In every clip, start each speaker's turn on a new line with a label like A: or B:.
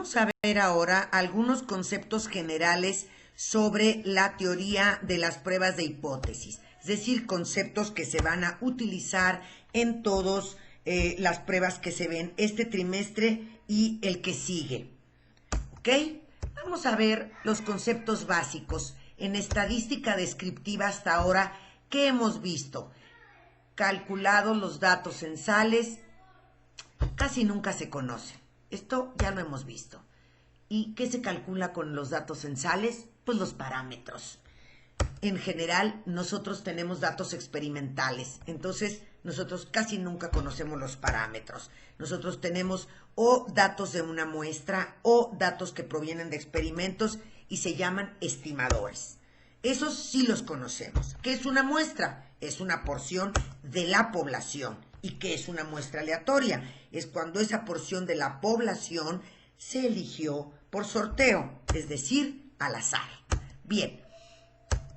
A: Vamos a ver ahora algunos conceptos generales sobre la teoría de las pruebas de hipótesis, es decir, conceptos que se van a utilizar en todas las pruebas que se ven este trimestre y el que sigue. ¿Ok? Vamos a ver los conceptos básicos en estadística descriptiva hasta ahora que hemos visto. Calculados los datos censales, casi nunca se conocen. Esto ya lo hemos visto. ¿Y qué se calcula con los datos censales? Pues los parámetros. En general, nosotros tenemos datos experimentales, entonces nosotros casi nunca conocemos los parámetros. Nosotros tenemos o datos de una muestra o datos que provienen de experimentos y se llaman estimadores. Esos sí los conocemos. ¿Qué es una muestra? Es una porción de la población. ¿Y qué es una muestra aleatoria? Es cuando esa porción de la población se eligió por sorteo, es decir, al azar. Bien,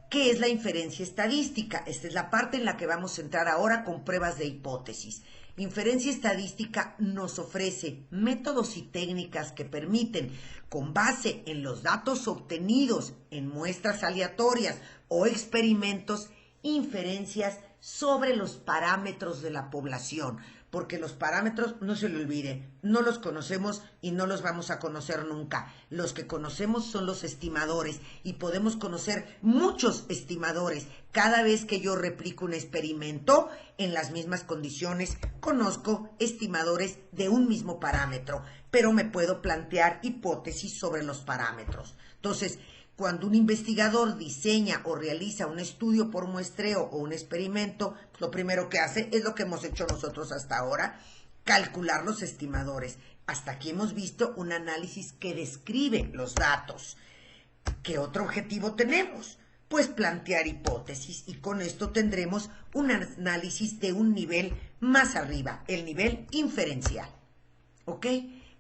A: ¿qué es la inferencia estadística? Esta es la parte en la que vamos a entrar ahora con pruebas de hipótesis. Inferencia estadística nos ofrece métodos y técnicas que permiten, con base en los datos obtenidos en muestras aleatorias o experimentos, inferencias sobre los parámetros de la población, porque los parámetros, no se le olvide, no los conocemos y no los vamos a conocer nunca. Los que conocemos son los estimadores y podemos conocer muchos estimadores. Cada vez que yo replico un experimento en las mismas condiciones, conozco estimadores de un mismo parámetro, pero me puedo plantear hipótesis sobre los parámetros. Entonces, cuando un investigador diseña o realiza un estudio por muestreo o un experimento, lo primero que hace es lo que hemos hecho nosotros hasta ahora, calcular los estimadores. Hasta aquí hemos visto un análisis que describe los datos. ¿Qué otro objetivo tenemos? Pues plantear hipótesis, y con esto tendremos un análisis de un nivel más arriba, el nivel inferencial. ¿Ok?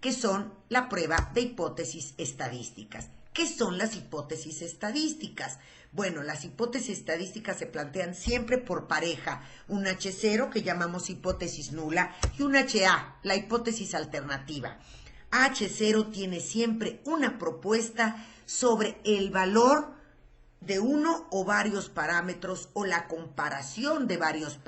A: Que son la prueba de hipótesis estadísticas. ¿Qué son las hipótesis estadísticas? Bueno, las hipótesis estadísticas se plantean siempre por pareja, un H0 que llamamos hipótesis nula y un HA, la hipótesis alternativa. H0 tiene siempre una propuesta sobre el valor de uno o varios parámetros o la comparación de varios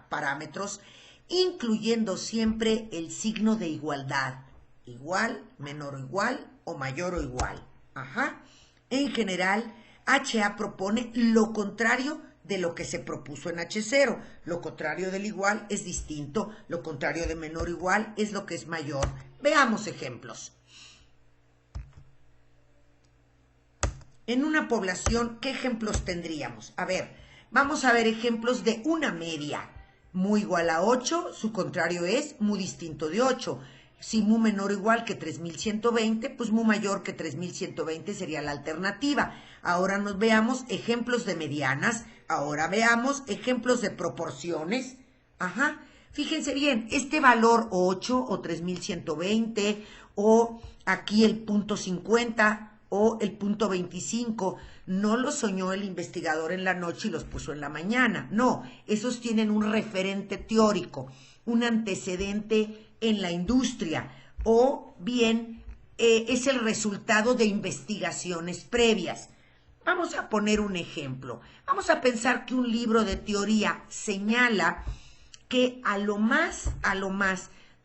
A: parámetros, incluyendo siempre el signo de igualdad, igual, menor o igual o mayor o igual. En general, HA propone lo contrario de lo que se propuso en H0. Lo contrario del igual es distinto, lo contrario de menor o igual es lo que es mayor. Veamos ejemplos. En una población, ¿qué ejemplos tendríamos? A ver, vamos a ver ejemplos de una media. Mu igual a 8, su contrario es mu distinto de 8. Si mu menor o igual que 3120, pues mu mayor que 3120 sería la alternativa. Ahora nos veamos ejemplos de medianas. Ahora veamos ejemplos de proporciones. Fíjense bien, este valor 8 o 3120 o aquí el punto 50 o el punto 25, no lo soñó el investigador en la noche y los puso en la mañana. No, esos tienen un referente teórico, un antecedente en la industria, o bien es el resultado de investigaciones previas. Vamos a poner un ejemplo. Vamos a pensar que un libro de teoría señala que a lo más,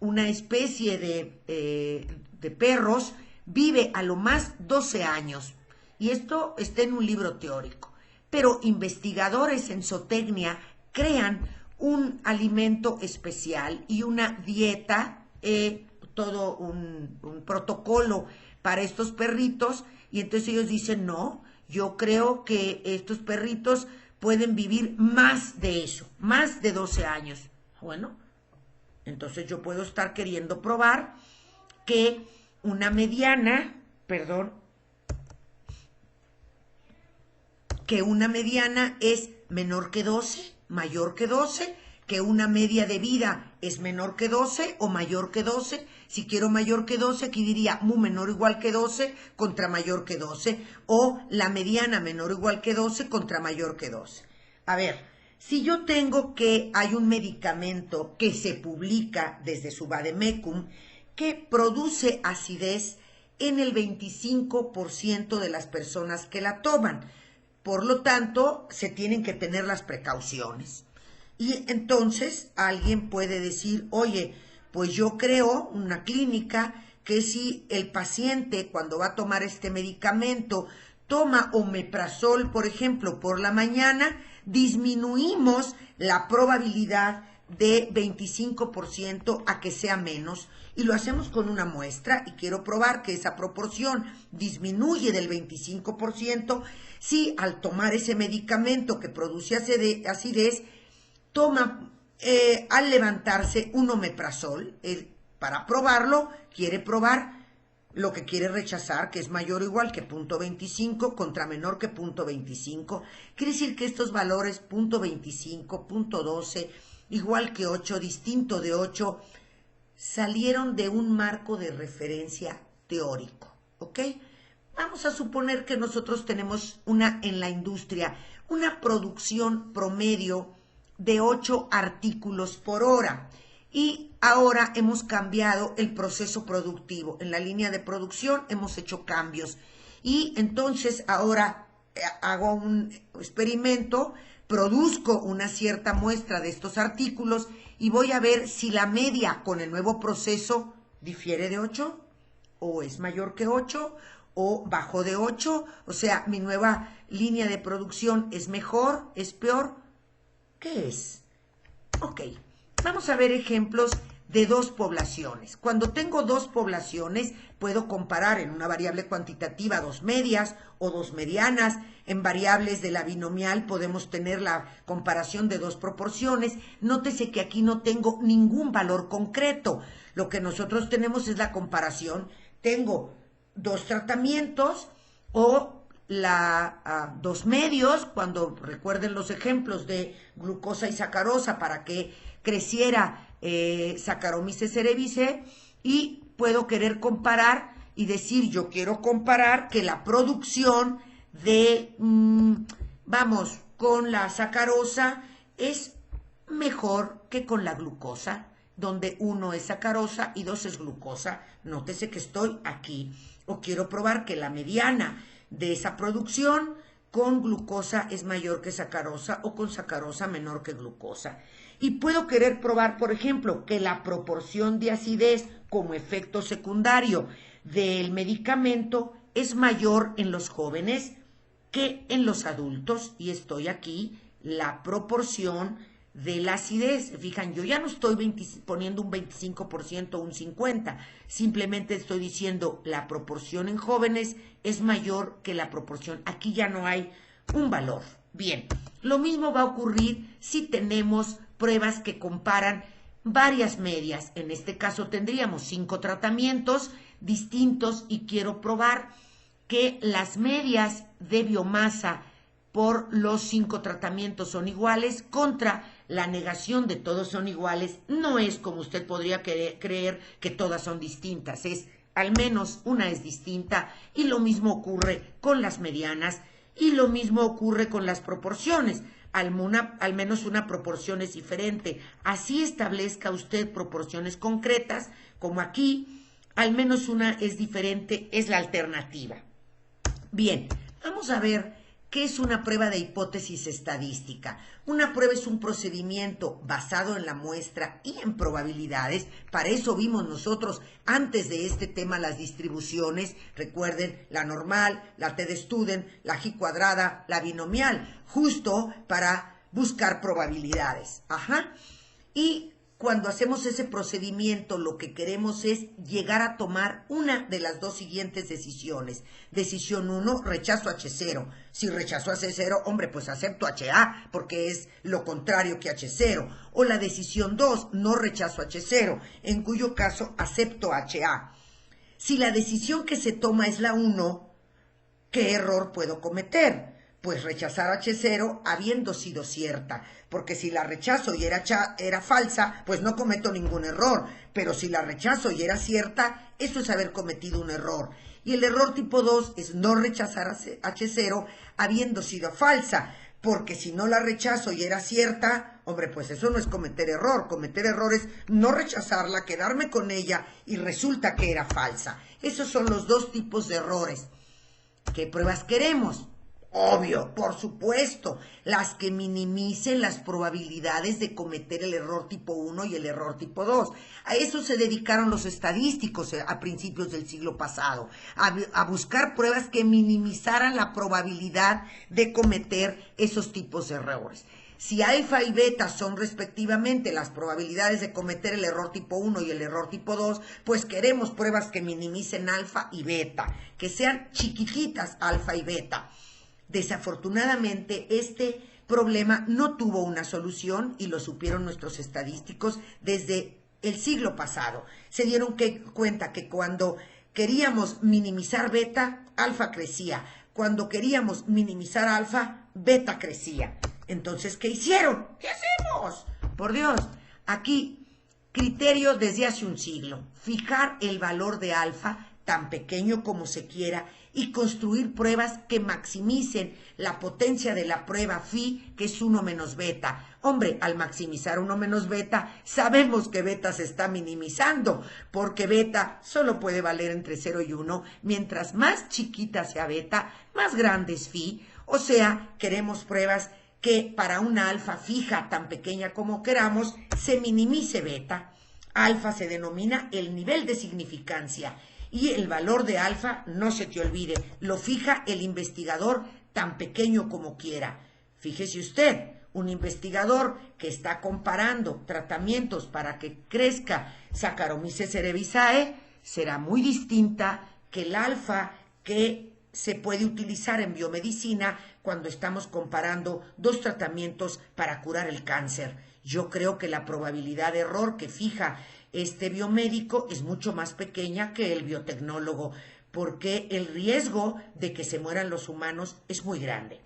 A: una especie de perros vive a lo más 12 años. Y esto está en un libro teórico. Pero investigadores en zootecnia crean un alimento especial y una dieta, todo un protocolo para estos perritos, y entonces ellos dicen, no, yo creo que estos perritos pueden vivir más de eso, más de 12 años. Bueno, entonces yo puedo estar queriendo probar que una mediana, que una mediana es menor que 12, mayor que 12, que una media de vida es menor que 12 o mayor que 12. Si quiero mayor que 12, aquí diría mu menor o igual que 12 contra mayor que 12, o la mediana menor o igual que 12 contra mayor que 12. A ver, si yo tengo que hay un medicamento que se publica desde su vademecum que produce acidez en el 25% de las personas que la toman. Por lo tanto, se tienen que tener las precauciones. Y entonces alguien puede decir, oye, pues yo creo una clínica que si el paciente cuando va a tomar este medicamento toma omeprazol, por ejemplo, por la mañana, disminuimos la probabilidad de 25% a que sea menos. Y lo hacemos con una muestra y quiero probar que esa proporción disminuye del 25% si al tomar ese medicamento que produce acidez, toma al levantarse un omeprazol. Para probarlo, quiere probar lo que quiere rechazar, que es mayor o igual que 0.25 contra menor que 0.25. Quiere decir que estos valores 0.25, 0.12, igual que 8, distinto de 8, salieron de un marco de referencia teórico, ¿ok? Vamos a suponer que nosotros tenemos en la industria una producción promedio de 8 artículos por hora y ahora hemos cambiado el proceso productivo. En la línea de producción hemos hecho cambios y entonces ahora hago un experimento, produzco una cierta muestra de estos artículos y voy a ver si la media con el nuevo proceso difiere de 8 o es mayor que 8 o bajó de 8, o sea, mi nueva línea de producción es mejor, es peor. ¿Qué es? Ok, vamos a ver ejemplos de dos poblaciones. Cuando tengo dos poblaciones, puedo comparar en una variable cuantitativa dos medias o dos medianas. En variables de la binomial podemos tener la comparación de dos proporciones. Nótese que aquí no tengo ningún valor concreto. Lo que nosotros tenemos es la comparación. Tengo dos tratamientos o dos medios, cuando recuerden los ejemplos de glucosa y sacarosa para que creciera Saccharomyces cerevisiae, y puedo querer comparar y decir, yo quiero comparar que la producción de, vamos, con la sacarosa es mejor que con la glucosa, donde 1 es sacarosa y 2 es glucosa. Nótese que estoy aquí. O quiero probar que la mediana de esa producción con glucosa es mayor que sacarosa o con sacarosa menor que glucosa. Y puedo querer probar, por ejemplo, que la proporción de acidez como efecto secundario del medicamento es mayor en los jóvenes que en los adultos. Y estoy aquí, la proporción de la acidez. Fijan, yo ya no estoy poniendo un 25% o un 50%, simplemente estoy diciendo la proporción en jóvenes es mayor que la proporción. Aquí ya no hay un valor. Bien, lo mismo va a ocurrir si tenemos pruebas que comparan varias medias. En este caso tendríamos 5 tratamientos distintos y quiero probar que las medias de biomasa por los 5 tratamientos son iguales contra la negación de todos son iguales. No es como usted podría creer que todas son distintas, es al menos una es distinta, y lo mismo ocurre con las medianas y lo mismo ocurre con las proporciones. Al menos una proporción es diferente. Así establezca usted proporciones concretas, como aquí, al menos una es diferente, es la alternativa. Bien, vamos a ver qué es una prueba de hipótesis estadística. Una prueba es un procedimiento basado en la muestra y en probabilidades. Para eso vimos nosotros antes de este tema las distribuciones. Recuerden, la normal, la t-de-Student, la G cuadrada, la binomial, justo para buscar probabilidades. Y cuando hacemos ese procedimiento, lo que queremos es llegar a tomar una de las dos siguientes decisiones. Decisión 1, rechazo H0. Si rechazo H0, hombre, pues acepto HA, porque es lo contrario que H0. O la decisión 2, no rechazo H0, en cuyo caso acepto HA. Si la decisión que se toma es la 1, ¿qué error puedo cometer? Pues rechazar H0 habiendo sido cierta, porque si la rechazo y era falsa, pues no cometo ningún error, pero si la rechazo y era cierta, eso es haber cometido un error. Y el error tipo 2 es no rechazar H0 habiendo sido falsa, porque si no la rechazo y era cierta, hombre, pues eso no es cometer error. Cometer error es no rechazarla, quedarme con ella y resulta que era falsa. Esos son los dos tipos de errores. ¿Qué pruebas queremos? Obvio, por supuesto, las que minimicen las probabilidades de cometer el error tipo 1 y el error tipo 2. A eso se dedicaron los estadísticos a principios del siglo pasado, a buscar pruebas que minimizaran la probabilidad de cometer esos tipos de errores. Si alfa y beta son respectivamente las probabilidades de cometer el error tipo 1 y el error tipo 2, pues queremos pruebas que minimicen alfa y beta, que sean chiquititas alfa y beta. Desafortunadamente, este problema no tuvo una solución y lo supieron nuestros estadísticos desde el siglo pasado. Se dieron cuenta que cuando queríamos minimizar beta, alfa crecía. Cuando queríamos minimizar alfa, beta crecía. Entonces, ¿qué hicieron? ¿Qué hacemos? Por Dios, aquí, criterio desde hace un siglo. Fijar el valor de alfa tan pequeño como se quiera y construir pruebas que maximicen la potencia de la prueba phi, que es 1 menos beta. Hombre, al maximizar 1 menos beta, sabemos que beta se está minimizando, porque beta solo puede valer entre 0 y 1. Mientras más chiquita sea beta, más grande es phi. O sea, queremos pruebas que para una alfa fija tan pequeña como queramos, se minimice beta. Alfa se denomina el nivel de significancia. Y el valor de alfa, no se te olvide, lo fija el investigador tan pequeño como quiera. Fíjese usted, un investigador que está comparando tratamientos para que crezca Saccharomyces cerevisiae será muy distinta que el alfa que se puede utilizar en biomedicina cuando estamos comparando dos tratamientos para curar el cáncer. Yo creo que la probabilidad de error que fija este biomédico es mucho más pequeña que el biotecnólogo, porque el riesgo de que se mueran los humanos es muy grande.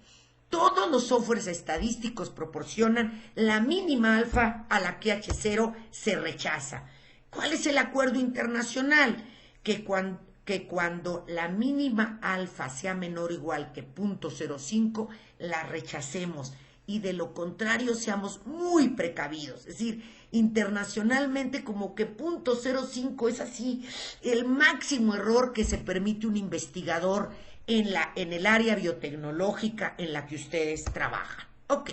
A: Todos los softwares estadísticos proporcionan la mínima alfa a la que H0 se rechaza. ¿Cuál es el acuerdo internacional? Que cuando la mínima alfa sea menor o igual que 0.05, la rechacemos. Y de lo contrario seamos muy precavidos. Es decir, internacionalmente como que 0.05 es así el máximo error que se permite un investigador en el área biotecnológica en la que ustedes trabajan. Ok,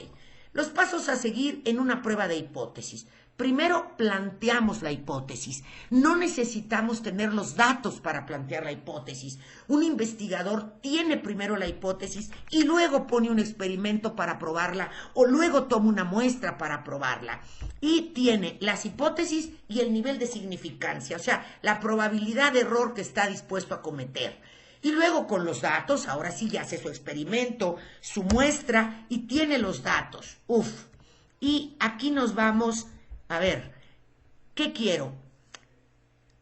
A: los pasos a seguir en una prueba de hipótesis. Primero, planteamos la hipótesis. No necesitamos tener los datos para plantear la hipótesis. Un investigador tiene primero la hipótesis y luego pone un experimento para probarla o luego toma una muestra para probarla. Y tiene las hipótesis y el nivel de significancia, o sea, la probabilidad de error que está dispuesto a cometer. Y luego con los datos, ahora sí ya hace su experimento, su muestra y tiene los datos. Y aquí nos vamos. A ver, ¿qué quiero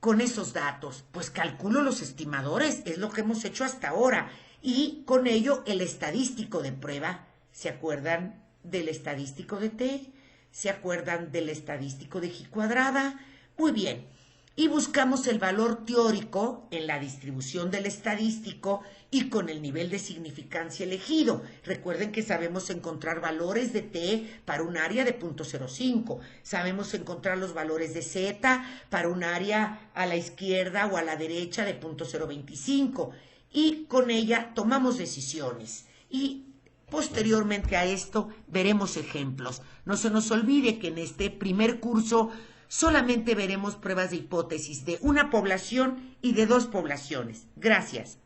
A: con esos datos? Pues calculo los estimadores, es lo que hemos hecho hasta ahora. Y con ello el estadístico de prueba. ¿Se acuerdan del estadístico de T? ¿Se acuerdan del estadístico de G cuadrada? Muy bien. Y buscamos el valor teórico en la distribución del estadístico y con el nivel de significancia elegido. Recuerden que sabemos encontrar valores de T para un área de 0.05. Sabemos encontrar los valores de Z para un área a la izquierda o a la derecha de 0.025. Y con ella tomamos decisiones. Y posteriormente a esto veremos ejemplos. No se nos olvide que en este primer curso solamente veremos pruebas de hipótesis de una población y de dos poblaciones. Gracias.